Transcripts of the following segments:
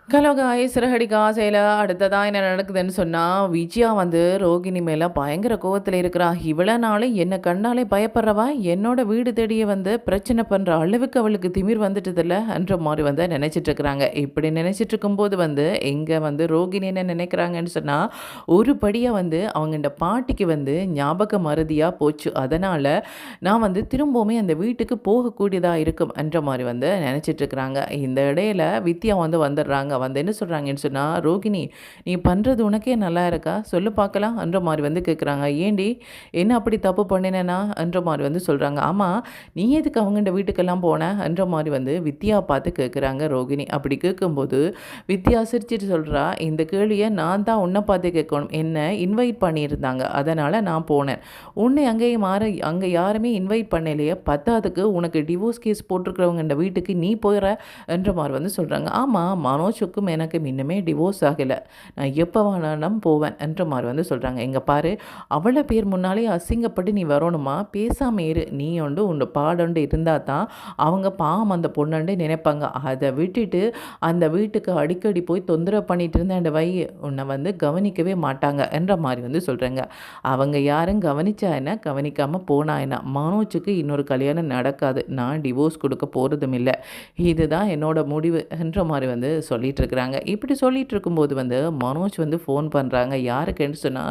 Hello guys, Siragadikka ஆசையில் அடுத்ததாக என்ன நடக்குதுன்னு சொன்னால், விஜயா வந்து ரோகிணி மேலே பயங்கர கோவத்தில் இருக்கிறா. இவ்வளோ நாள் என்னை கண்டாலே பயப்படுறவா என்னோட வீடு தேடியே வந்து பிரச்சனை பண்ணுற அளவுக்கு அவளுக்கு திமிர் வந்துட்டதில்ல என்ற மாதிரி வந்து நினச்சிட்டு இருக்கிறாங்க. இப்படி நினச்சிட்டு இருக்கும்போது வந்து எங்கே வந்து ரோகிணி என்ன நினைக்கிறாங்கன்னு சொன்னால், ஒரு படியாக வந்து அவங்க இந்த பாட்டிக்கு வந்து ஞாபக மறதியாக போச்சு. அதனால் நான் வந்து திரும்பவுமே அந்த வீட்டுக்கு போகக்கூடியதாக இருக்கும் என்ற மாதிரி வந்து நினச்சிட்டு இருக்கிறாங்க. இந்த இடையில வித்யா வந்து வந்துடுறாங்க. வந்து என்ன சொல்கிறாங்கன்னு சொன்னால், ரோகிணி நீ பண்ணுறது உனக்கே நல்லா இருக்கா சொல்லு பார்க்கலாம் என்ற மாதிரி வந்து கேட்குறாங்க. ஏண்டி என்ன அப்படி தப்பு பண்ணினேனா என்ற மாதிரி வந்து சொல்கிறாங்க. ஆமாம், நீ எதுக்கு அவங்கள்ட வீட்டுக்கெல்லாம் போன என்ற மாதிரி வந்து வித்யா பார்த்து கேட்குறாங்க ரோகிணி. அப்படி கேட்கும்போது வித்யா சிரிச்சிட்டு சொல்கிறா, இந்த கேள்வியை நான் தான் உன்னை பார்த்து கேட்கணும், என்ன இன்வைட் பண்ணியிருந்தாங்க அதனால் நான் போனேன். உன்னை அங்கே யாருமே இன்வைட் பண்ணலையே, பத்தாவதுக்கு உனக்கு டிவோர்ஸ் கேஸ் போட்டிருக்கிறவங்க இந்த வீட்டுக்கு நீ போயிற என்ற மாதிரி வந்து சொல்கிறாங்க. ஆமாம், மனோஜுக்கும் எனக்கும் இன்னுமே டிவோர்ஸ் ஆகலை, நான் எப்போ வேணாலும் போவேன் என்ற மாதிரி வந்து சொல்கிறாங்க. எங்கே பாரு, அவளை பேர் முன்னாலே அசிங்கப்பட்டு நீ வரணுமா, பேசாமல் இரு, நீ உண்டு உன் பாடண்டு இருந்தால் தான் அவங்க பாவம் அந்த பொண்ணண்டு நினைப்பாங்க. அதை விட்டுட்டு அந்த வீட்டுக்கு அடிக்கடி போய் தொந்தரவு பண்ணிட்டு இருந்த அந்த வை உன்னை வந்து கவனிக்கவே மாட்டாங்க என்ற மாதிரி வந்து சொல்கிறாங்க. அவங்க யாரும் கவனிச்சா என்ன, கவனிக்காமல் போனா என்ன, மனோஜுக்கு இன்னொரு கல்யாணம் நடக்காது, நான் டிவோர்ஸ் கொடுக்க போகிறதும் இல்லை, இதுதான் என்னோட முடிவு என்ற மாதிரி வந்து சொல்லிட்டு இருக்கிறாங்க. இப்படி சொல்லிட்டு இருக்கும்போது வந்து மனோஜ் வந்து ஃபோன் பண்ணுறாங்க. யாருக்குன்னு சொன்னால்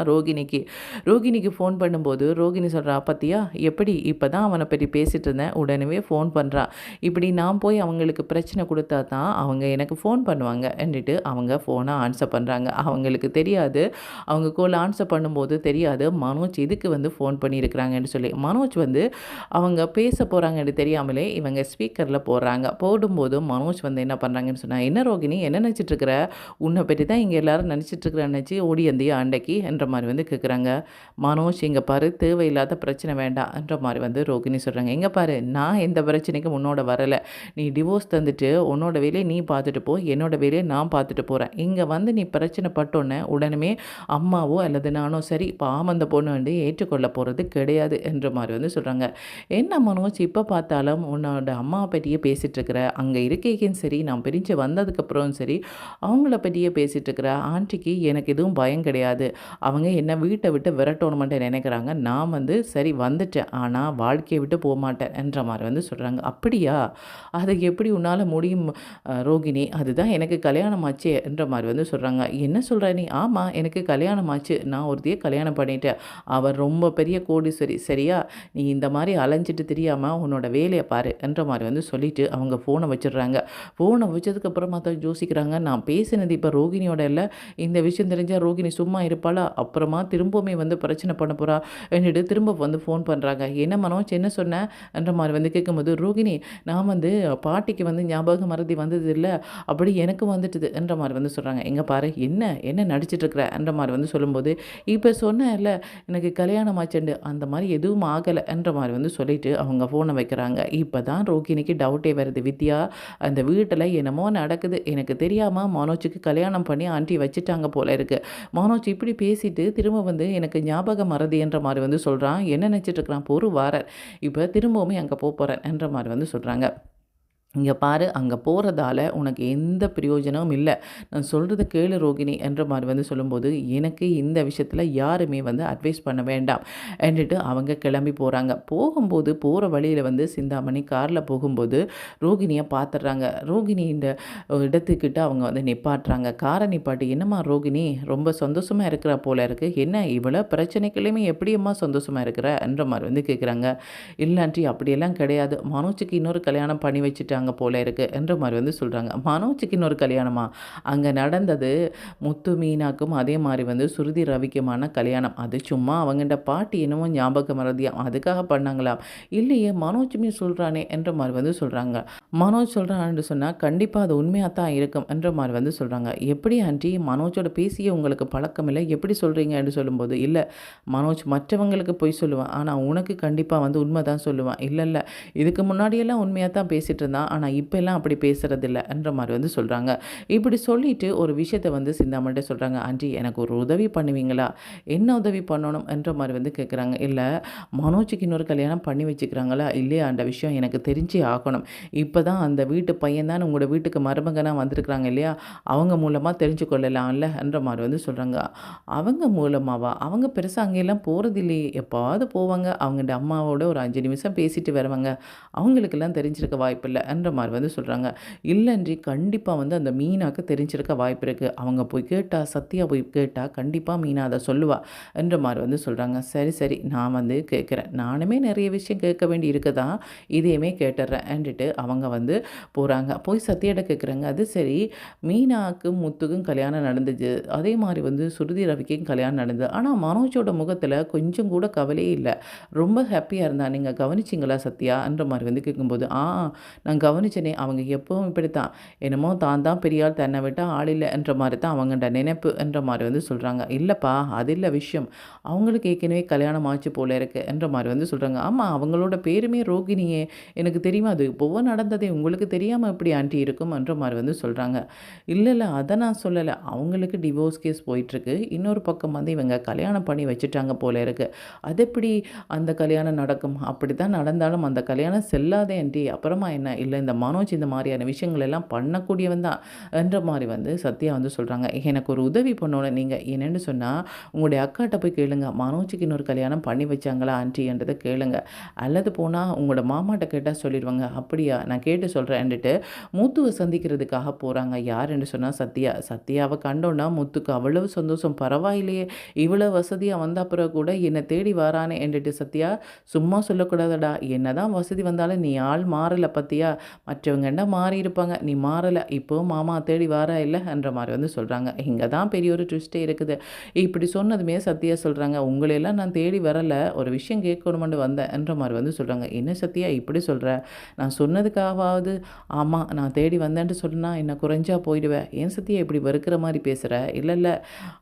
ரோகிணிக்கு ஃபோன் பண்ணும்போது ரோகிணி சொல்கிறா, பத்தியா எப்படி இப்போ தான் அவனை பற்றி பேசிகிட்டு இருந்தேன், உடனே ஃபோன் பண்ணுறான், இப்படி நான் போய் அவங்களுக்கு பிரச்சனை கொடுத்தா தான் அவங்க எனக்கு ஃபோன் பண்ணுவாங்க என்றிட்டு அவங்க ஃபோனை ஆன்சர் பண்ணுறாங்க. அவங்களுக்கு தெரியாது, அவங்க கோல் ஆன்சர் பண்ணும்போது தெரியாது மனோஜ் இதுக்கு வந்து ஃபோன் பண்ணியிருக்கிறாங்கன்னு சொல்லி. மனோஜ் வந்து அவங்க பேச போகிறாங்கன்னு தெரியாமலே இவங்க ஸ்பீக்கரில் போடுறாங்க. போடும்போது மனோஜ் வந்து என்ன பண்ணுறாங்கன்னு சொன்னால், என்ன ரோகிணி என்ன நினச்சிட்ருக்கிற, உன்னை பற்றி தான் இங்கே எல்லோரும் நினச்சிட்ருக்கிறேன்னு நினச்சி ஓடி வந்தியா அண்டைக்கு என்ற மாதிரி வந்து கேட்குறாங்க. மனோஜ் இங்கே பாரு, தேவையில்லாத பிரச்சனை வேண்டாம் என்ற மாதிரி வந்து ரோகிணி சொல்கிறாங்க. எங்கே பாரு, நான் எந்த பிரச்சனைக்கும் உன்னோட வரலை, நீ டிவோர்ஸ் தந்துட்டு உன்னோட வேலையை நீ பார்த்துட்டு போ, என்னோட வேலையை நான் பார்த்துட்டு போகிறேன், இங்கே வந்து நீ பிரச்சனை பட்டோன்னே உடனே அம்மாவோ அல்லது நானோ சரி பாவம் அந்த பொண்ணு வந்து ஏற்றுக்கொள்ள போகிறது கிடையாது என்ற மாதிரி வந்து சொல்கிறாங்க. என்ன மனோஜ் இப்போ பார்த்தாலும் உன்னோட அம்மாவை பற்றியே பேசிகிட்ருக்கிற, அங்கே இருக்கேக்கும் சரி நான் பிரிஞ்சு வந்ததுக்கப்புறம் சரி அவங்கள பற்றியே பேசிகிட்ருக்கிற, ஆண்டிக்கு எனக்கு எதுவும் பயம் கிடையாது, அவங்க என்ன வீட்டை விட்டு விரட்டணுமென்ட்டு நினைக்கிறாங்க, நான் வந்து சரி வந்துட்டேன், ஆனால் வாழ்க்கையை விட்டு போக மாட்டேன் என்ற மாதிரி வந்து சொல்கிறாங்க. அப்படியா, அது எப்படி உன்னால் முடியும் ரோகிணி, அதுதான் எனக்கு கல்யாணம் ஆச்சே என்ற மாதிரி வந்து சொல்கிறாங்க. என்ன சொல்கிற நீ, ஆமாம் எனக்கு கல்யாணம் ஆச்சு, நான் ஒருத்தையே கல்யாணம் பண்ணிட்டேன், அவர் ரொம்ப பெரிய கோடீஸ்வரி, சரியா, நீ இந்த மாதிரி அலைஞ்சிட்டு தெரியாமல் உன்னோட வேலையை பாரு என்ற மாதிரி வந்து சொல்லிவிட்டு அவங்க ஃபோனை வச்சிடுறாங்க. ஃபோனை வச்சதுக்கப்புறமா தான் யோசிக்கிறாங்க, நான் பேசினது இப்போ ரோகிணியோட இல்லை, இந்த விஷயம் தெரிஞ்சால் ரோகிணி சும்மா இருப்பாளா, அப்புறமா திரும்பவுமே வந்து பிரச்சனை பண்ண போகிறா என்னிட்டு திரும்ப வந்து ஃபோன் பண்ணுறாங்க. என்ன மனோஜ் என்ன சொன்னேன் என்ற மாதிரி வந்து கேட்கும்போது, ரோகிணி நான் வந்து பாட்டிக்கு வந்து ஞாபக மறதி வந்தது இல்லை, அப்படி எனக்கு வந்துட்டுது என்ற மாதிரி வந்து சொல்கிறாங்க. எங்கே பாரு, என்ன என்ன நடிச்சிட்ருக்கிற என்ற மாதிரி வந்து சொல்லும்போது, இப்போ சொன்னேன் இல்லை எனக்கு கல்யாணம் ஆச்சுண்டு, அந்த மாதிரி எதுவும் ஆகலை என்ற மாதிரி வந்து சொல்லிவிட்டு அவங்க ஃபோனை வைக்கிறாங்க. இப்போ தான் ரோகிணிக்கு டவுட்டே வருது, வித்யா அந்த வீட்டில் என்னமோ நடக்குது, எனக்கு தெரியாமல் மனோஜுக்கு கல்யாணம் பண்ணி ஆண்டி வச்சுட்டாங்க போல இருக்குது, மனோஜ் இப்படி பேசிட்டு திரும்ப வந்து எனக்கு ஞாபக மறதி என்ற மாதிரி வந்து சொல்கிறான், என்ன நினச்சிட்ருக்கிறான், பொறு வாரர் இப்போ திரும்பவுமே அங்கே போகிறேன் என்ற மாதிரி வந்து சொல்கிறாங்க. இங்கே பாரு, அங்கே போகிறதால உனக்கு எந்த பிரயோஜனமும் இல்லை, நான் சொல்கிறத கேளு ரோகிணி என்ற மாதிரி வந்து சொல்லும்போது, எனக்கு இந்த விஷயத்தில் யாருமே வந்து அட்வைஸ் பண்ண வேண்டாம் என்றிட்டு அவங்க கிளம்பி போகிறாங்க. போகும்போது போகிற வழியில் வந்து சிந்தாமணி காரில் போகும்போது ரோகிணியை பார்த்துட்றாங்க. ரோகிணி இந்த இடத்துக்கிட்ட அவங்க வந்து நிப்பாட்டுறாங்க. காரை நிப்பாட்டி, என்னம்மா ரோகிணி ரொம்ப சந்தோஷமாக இருக்கிற போல இருக்குது, என்ன இவ்வளோ பிரச்சனைக்குள்ளேயுமே எப்படியம்மா சந்தோஷமாக இருக்கிற என்ற மாதிரி வந்து கேட்குறாங்க. இல்லாண்டி அப்படியெல்லாம் கிடையாது, மனோஜுக்கு இன்னொரு கல்யாணம் பண்ணி வச்சுட்டாங்க போல இருக்கு என்ற மாதிரி வந்து சொல்கிறாங்க. மனோஜுக்கு இன்னொரு கல்யாணமா, அங்கே நடந்தது முத்து மீனாக்கும் அதே மாதிரி வந்து சுருதி ரவிக்குமான கல்யாணம், அது சும்மா அவங்கள்ட பாட்டி என்னமோ ஞாபகம் மறதியா அதுக்காக பண்ணாங்களாம், இல்லையே மனோஜுமே சொல்கிறானே என்ற மாதிரி வந்து சொல்கிறாங்க. மனோஜ் சொல்கிறான்னு சொன்னால் கண்டிப்பாக அது உண்மையாக தான் இருக்கும் என்ற மாதிரி வந்து சொல்கிறாங்க. எப்படி ஆண்டி, மனோஜோட பேசிய உங்களுக்கு பழக்கம் இல்லை, எப்படி சொல்கிறீங்க என்று சொல்லும்போது, இல்லை மனோஜ் மற்றவங்களுக்கு போய் சொல்லுவான், ஆனால் உனக்கு கண்டிப்பாக வந்து உண்மை தான் சொல்லுவான், இல்லை இல்லை இதுக்கு முன்னாடியெல்லாம் உண்மையாக தான் பேசிகிட்டு இருந்தான், ஆனால் இப்போல்லாம் அப்படி பேசுகிறதில்ல என்ற மாதிரி வந்து சொல்கிறாங்க. இப்படி சொல்லிட்டு ஒரு விஷயத்த வந்து சிந்தாமணிட்ட சொல்கிறாங்க. ஆண்டி எனக்கு ஒரு உதவி பண்ணுவீங்களா? என்ன உதவி பண்ணணும் என்ற மாதிரி வந்து கேட்குறாங்க. இல்லை, மனோஜுக்கு இன்னொரு கல்யாணம் பண்ணி வச்சுக்கிறாங்களா இல்லையா அந்த விஷயம் எனக்கு தெரிஞ்சே ஆகணும். இப்போ தான் அந்த வீட்டு பையன் தான் உங்களோட வீட்டுக்கு மருமகனாக வந்திருக்கிறாங்க இல்லையா, அவங்க மூலமாக தெரிஞ்சு கொள்ளலாம்ல என்ற மாதிரி வந்து சொல்கிறாங்க. அவங்க மூலமாவா? அவங்க பெருசாக அங்கெல்லாம் போகிறதில்லையே, எப்பாவது போவாங்க. அவங்கள்ட அம்மாவோட ஒரு 5 நிமிஷம் பேசிட்டு வருவாங்க. அவங்களுக்கெல்லாம் தெரிஞ்சிருக்க வாய்ப்பில்லை என்ற மாதிரி வந்து சொல்கிறாங்க. இல்லைன்றி கண்டிப்பாக வந்து அந்த மீனாக்கு தெரிஞ்சிருக்க வாய்ப்பு இருக்குது. அவங்க போய் கேட்டா, சத்யா போய் கேட்டா கண்டிப்பாக மீனா அதை சொல்லுவா என்ற மாதிரி வந்து சொல்கிறாங்க. சரி சரி, நான் வந்து கேட்குறேன். நானுமே நிறைய விஷயம் கேட்க வேண்டி இருக்குதான், இதையுமே கேட்டுறேன்ட்டு அவங்க வந்து போகிறாங்க. போய் சத்யாட்ட கேட்குறாங்க. அது சரி, மீனாக்கும் முத்துக்கும் கல்யாணம் நடந்துச்சு, அதே மாதிரி வந்து சுருதி ரவிக்கும் கல்யாணம் நடந்தது. ஆனால் மனோஜோட முகத்தில் கொஞ்சம் கூட கவலையே இல்லை, ரொம்ப ஹாப்பியாக இருந்தா. நீங்கள் கவனிச்சிங்களா சத்யான்ற மாதிரி வந்து கேட்கும்போது, நான் கவனிச்சேனே, அவங்க எப்பவும் இப்படித்தான், என்னமோ தான் தான் பெரியாள், தன்னை விட்டால் ஆள் இல்லைன்ற மாதிரி தான் அவங்கள்ட நினைப்பு என்ற மாதிரி வந்து சொல்கிறாங்க. இல்லைப்பா, அது இல்லை விஷயம், அவங்களுக்கு ஏற்கனவே கல்யாணம் ஆச்சு போல இருக்கு என்ற மாதிரி வந்து சொல்கிறாங்க. ஆமாம், அவங்களோட பேருமே ரோகிணியே, எனக்கு தெரியுமா, அது இப்போவும் நடந்ததே, உங்களுக்கு தெரியாமல் எப்படி ஆண்டி இருக்கும் என்ற மாதிரி வந்து சொல்கிறாங்க. இல்லை அதை நான் சொல்லலை, அவங்களுக்கு டிவோர்ஸ் கேஸ் போயிட்டுருக்கு, இன்னொரு பக்கம் வந்து இவங்க கல்யாணம் பண்ணி வச்சுட்டாங்க போல இருக்கு. அது எப்படி அந்த கல்யாணம் நடக்கும்? அப்படி தான் நடந்தாலும் அந்த கல்யாணம் செல்லாதே ஆண்டி. அப்புறமா என்ன? இல்லை, இந்த மனோஜ் இந்த மாதிரியான விஷயங்கள் எல்லாம் பண்ணக்கூடியவன் தான் என்ற மாதிரி வந்து சத்யா வந்து சொல்கிறாங்க. எனக்கு ஒரு உதவி பண்ணணும் நீங்கள், என்னென்னு சொன்னால் உங்களுடைய அக்காட்ட போய் கேளுங்க, மனோஜுக்கு இன்னொரு கல்யாணம் பண்ணி வச்சாங்களா ஆண்டின்றதை கேளுங்க. அல்லது போனால் உங்களோட மாமாட்ட கேட்டால் சொல்லிடுவாங்க. அப்படியா, நான் கேட்டு சொல்கிறேன்ட்டு முத்துவை சந்திக்கிறதுக்காக போகிறாங்க. யாருன்னு சொன்னால் சத்யா. சத்யாவை கண்டோன்னா முத்துக்கு அவ்வளவு சந்தோஷம். பரவாயில்லையே, இவ்வளோ வசதியாக வந்த அப்புறம் கூட என்னை தேடி வரானே என்றுட்டு சத்யா சும்மா சொல்லக்கூடாதடா, என்னதான் வசதி வந்தாலும் நீ ஆள் மாறலை பற்றியா, மற்றவங்க என்ன மாறி இருப்பாங்க, நீ மாறலை, இப்போ மாமா தேடி வாரா இல்லை என்ற மாதிரி வந்து சொல்கிறாங்க. இங்கே தான் பெரிய ஒரு ட்விஸ்ட்டே இருக்குது. இப்படி சொன்னதுமே சத்யா சொல்கிறாங்க, உங்களையெல்லாம் நான் தேடி வரலை, ஒரு விஷயம் கேட்கணுமென்று வந்தேன் என்ற மாதிரி வந்து சொல்கிறாங்க. என்ன சத்யா இப்படி சொல்கிற? நான் சொன்னதுக்காகவாவது ஆமாம் நான் தேடி வந்தேன்ட்டு சொன்னால் என்ன குறைஞ்சா போயிடுவேன், ஏன் சத்யா இப்படி வெறுக்கிற மாதிரி பேசுகிற? இல்லை இல்லை,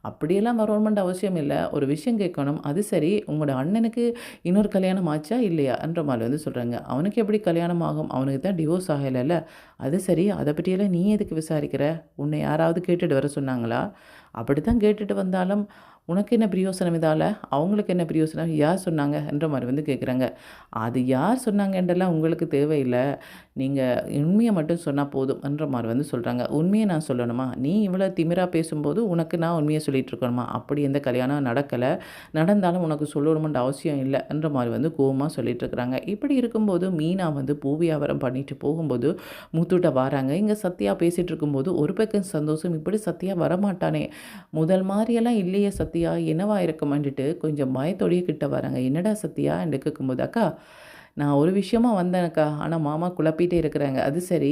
அப்படியெல்லாம் வரணுமென்ற அவசியம் இல்லை, ஒரு விஷயம் கேட்கணும். அது சரி, உங்களோட அண்ணனுக்கு இன்னொரு கல்யாணம் ஆச்சா இல்லையா என்ற மாதிரி வந்து சொல்கிறாங்க. அவனுக்கு எப்படி கல்யாணம் ஆகும், அவனுக்கு தான் டிவோர்ஸ் ஆகலைல்ல. அது சரி, அதை பற்றியெல்லாம் நீ எதுக்கு விசாரிக்கிற? உன்னை யாராவது கேட்டுட்டு வர சொன்னாங்களா? அப்படி தான் கேட்டுட்டு வந்தாலும் உனக்கு என்ன பிரயோசனம் இதால், அவங்களுக்கு என்ன பிரயோசனம், யார் சொன்னாங்க என்ற மாதிரி வந்து கேட்குறாங்க. அது யார் சொன்னாங்கன்றலாம் உங்களுக்கு தேவையில்லை, நீங்கள் உண்மையை மட்டும் சொன்னால் போதும் என்ற மாதிரி வந்து சொல்கிறாங்க. உண்மையை நான் சொல்லணுமா? நீ இவ்வளோ திமிராக பேசும்போது உனக்கு நான் உண்மையை சொல்லிகிட்டு இருக்கணுமா? அப்படி எந்த கல்யாணம் நடக்கலை, நடந்தாலும் உனக்கு சொல்லணுமென்ற அவசியம் இல்லை என்ற மாதிரி வந்து கோவமாக சொல்லிட்டு இருக்கிறாங்க. இப்படி இருக்கும்போது மீனா வந்து பூ வியாபாரம் பண்ணிட்டு போகும்போது முத்துட்ட வராங்க. இங்கே சத்யா பேசிகிட்டு இருக்கும்போது ஒரு பக்கம் சந்தோஷம், இப்படி சத்யா வரமாட்டானே, முதல் மாதிரியெல்லாம் இல்லையே சத்யா, என்னவா இருக்குமான்ட்டு கொஞ்சம் பயத்தோடையே கிட்ட வராங்க. என்னடா சத்யா என்று கேட்கும்போது, அக்கா நான் ஒரு விஷயமா வந்தேனக்கா, ஆனால் மாமா குழப்பிட்டே இருக்கிறாங்க. அது சரி,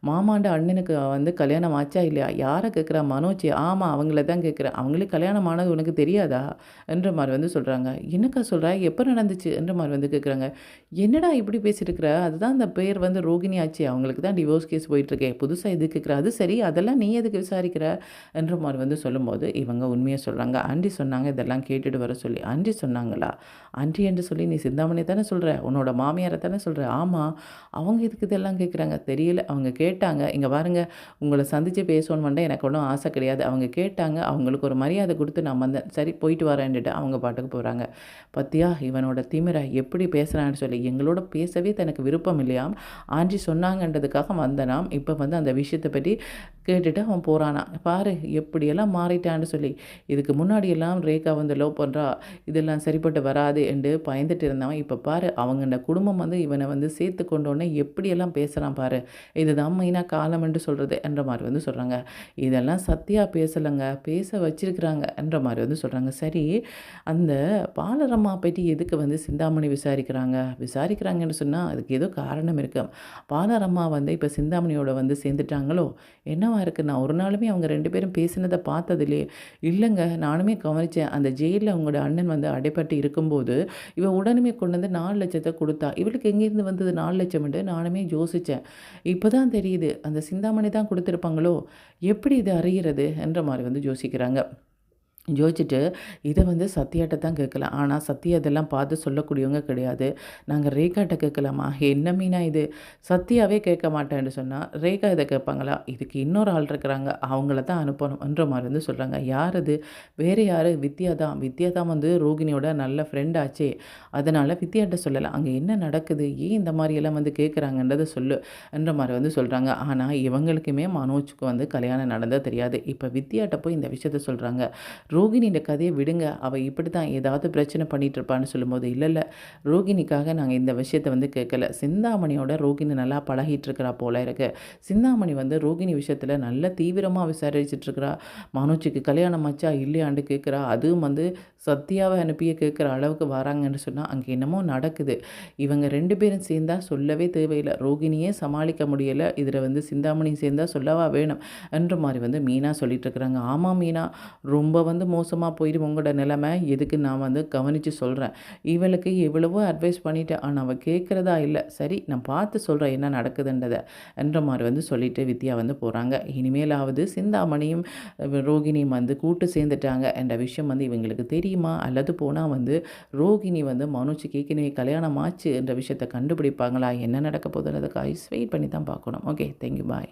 மாமாண்ட அண்ணனுக்கு வந்து கல்யாணம் ஆச்சா இல்லையா? யாரை கேட்குறா? மனோஜ். ஆமாம், அவங்கள தான் கேட்குறேன். அவங்களுக்கு கல்யாணம் ஆனது உனக்கு தெரியாதா என்ற மாதிரி வந்து சொல்கிறாங்க. என்னக்கா சொல்கிறா, எப்போ நடந்துச்சு என்ற மாதிரி வந்து கேட்குறாங்க. என்னடா இப்படி பேசிட்டுருக்குற? அதுதான் அந்த பேர் வந்து ரோகிணி ஆச்சு, அவங்களுக்கு தான் டிவோர்ஸ் கேஸ் போயிட்டுருக்கே, புதுசாக இது கேட்குற? அது சரி, அதெல்லாம் நீ எதுக்கு விசாரிக்கிற என்ற மாதிரி வந்து சொல்லும்போது இவங்க உண்மையை சொல்கிறாங்க. ஆண்டி சொன்னாங்க இதெல்லாம் கேட்டுட்டு வர சொல்லி. ஆண்டி சொன்னாங்களா? ஆண்டி என்று சொல்லி நீ சிந்தாமணி தானே சொல்கிற, உன்னோட மாமியாரை தானே சொல்கிற? ஆமாம், அவங்க இதுக்கு இதெல்லாம் கேட்குறாங்க தெரியல, அவங்க கேட்டாங்க. இங்கே பாருங்க, உங்களை சந்தித்து பேசணுமெண்டா எனக்கு ஒன்றும் ஆசை கிடையாது, அவங்க கேட்டாங்க, அவங்களுக்கு ஒரு மரியாதை கொடுத்து நான் வந்தேன், சரி போயிட்டு வரேன்ட்டு அவங்க பாட்டுக்கு போகிறாங்க. பத்தியா இவனோட திமிரை எப்படி பேசுகிறான்னு சொல்லி, எங்களோட பேசவே தனக்கு விருப்பம் இல்லையாம், ஆண்டி சொன்னாங்கன்றதுக்காக வந்தனாம், இப்போ வந்து அந்த விஷயத்தை பற்றி கேட்டுட்டு அவன் போகிறானா. பாரு எப்படியெல்லாம் மாறிட்டான்னு சொல்லி. இதுக்கு முன்னாடியெல்லாம் ரேகா வந்து லவ் பண்ணுறா, இதெல்லாம் சரிப்பட்டு வராது என்று பயந்துட்டு இருந்தவன் இப்போ பாரு, அவங்களோட குடும்பம் வந்து இவனை வந்து சேர்த்து கொண்டோடனே எப்படியெல்லாம் பேசுகிறான் பாரு, இதுதான் மெயினாக காலம் என்று சொல்கிறது என்ற மாதிரி வந்து சொல்கிறாங்க. இதெல்லாம் சத்யா பேசலைங்க, பேச வச்சிருக்கிறாங்க என்ற மாதிரி வந்து சொல்கிறாங்க. சரி, அந்த பாலரம்மா பற்றி எதுக்கு வந்து சிந்தாமணி விசாரிக்கிறாங்கன்னு சொன்னால் அதுக்கு ஏதோ காரணம் இருக்கு. பாலரம்மா வந்து இப்போ சிந்தாமணியோட வந்து சேர்ந்துட்டாங்களோ என்னவா இருக்குது? நான் ஒரு நாளுமே அவங்க 2 பேரும் பேசினதை பார்த்ததில்லையே. இல்லைங்க, நானுமே கவனித்தேன், அந்த ஜெயிலில் அவங்களோட அண்ணன் வந்து அடைப்பட்டு இருக்கும்போது இவன் உடனே கொண்டு வந்து 4 லட்சத்தை கொடுத்தா, இவளுக்கு எங்கேருந்து வந்தது 4 லட்சம்ட்டு நானுமே யோசித்தேன். இப்போ தான் தெரியுது, அந்த சிந்தாமணி தான் கொடுத்துருப்பாங்களோ, எப்படி இது அறிகிறது என்ற மாதிரி வந்து யோசிக்கிறாங்க. யோசிச்சுட்டு இதை வந்து சத்யாட்ட தான் கேட்கலாம். ஆனால் சத்யா இதெல்லாம் பார்த்து சொல்லக்கூடியவங்க கிடையாது. நாங்கள் ரேகாட்ட கேட்கலாமா? என்ன மீனா இது? சத்யாவே கேட்க மாட்டேன்னு சொன்னால் ரேகா இதை கேட்பாங்களா? இதுக்கு இன்னொரு ஆள் இருக்கிறாங்க, அவங்கள தான் அனுப்பணும்ன்ற மாதிரி வந்து சொல்கிறாங்க. யார் அது? வேறு யார்? வித்யா தான். வித்யா தான் வந்து ரோகிணியோட நல்ல ஃப்ரெண்ட் ஆச்சே. அதனால் வித்யாட்ட சொல்லலாம். அங்கே என்ன நடக்குது? ஏன் இந்த மாதிரியெல்லாம் வந்து கேட்குறாங்கன்றதை சொல்லு என்ற மாதிரி வந்து சொல்கிறாங்க. ஆனால் இவங்களுக்குமே மனோஜுக்கு வந்து கல்யாணம் நடந்தது தெரியாது. இப்போ வித்யாட்ட போய் இந்த விஷயத்த சொல்கிறாங்க. ரோகிணியோட கதையை விடுங்க, அவள் இப்படி தான் ஏதாவது பிரச்சனை பண்ணிகிட்டு இருப்பான்னு சொல்லும்போது, இல்லை இல்லை, ரோகிணிக்காக நாங்கள் இந்த விஷயத்தை வந்து கேட்கல. சிந்தாமணியோட ரோகிணி நல்லா பழகிட்டு இருக்கிறா போல இருக்கு. சிந்தாமணி வந்து ரோகிணி விஷயத்தில் நல்ல தீவிரமாக விசாரிச்சுட்ருக்கிறா. மனோஜுக்கு கல்யாணம் ஆச்சா இல்லையாண்டு கேட்குறா. அதுவும் வந்து சத்யாவை அனுப்பியே கேட்குற அளவுக்கு வராங்கன்னு சொன்னால் அங்கே என்னமோ நடக்குது. இவங்க 2 பேரும் சேர்ந்தா சொல்லவே தேவையில்லை. ரோகிணியே சமாளிக்க முடியலை, இதில் வந்து சிந்தாமணி சேர்ந்தா சொல்லவா வேணும் என்ற மாதிரி வந்து மீனா சொல்லிட்டு இருக்கிறாங்க. ஆமாம் மீனா, ரொம்ப வந்து மோசமாக போயிடும் உங்களோட நிலைமை. எதுக்கு நான் வந்து கவனித்து சொல்கிறேன். இவளுக்கு எவ்வளவோ அட்வைஸ் பண்ணிட்டேன், ஆனால் அவள் கேட்குறதா இல்லை. சரி, நான் பார்த்து சொல்கிறேன் என்ன நடக்குதுன்றதை என்ற மாதிரி வந்து சொல்லிட்டு வித்யா வந்து போகிறாங்க. இனிமேலாவது சிந்தாமணியும் ரோகிணியும் வந்து கூட்டு சேர்ந்துட்டாங்க என்ற விஷயம் வந்து இவங்களுக்கு தெரியுமா? அல்லது போனால் வந்து ரோகிணி வந்து மனோஜுக்கு ஏற்கனவே கல்யாணம் ஆச்சு என்ற விஷயத்தை கண்டுபிடிப்பாங்களா? என்ன நடக்க போகுதுன்றதுக்கு ஐஸ் வெயிட் பண்ணி தான் பார்க்கணும். ஓகே, தேங்க்யூ, பாய்.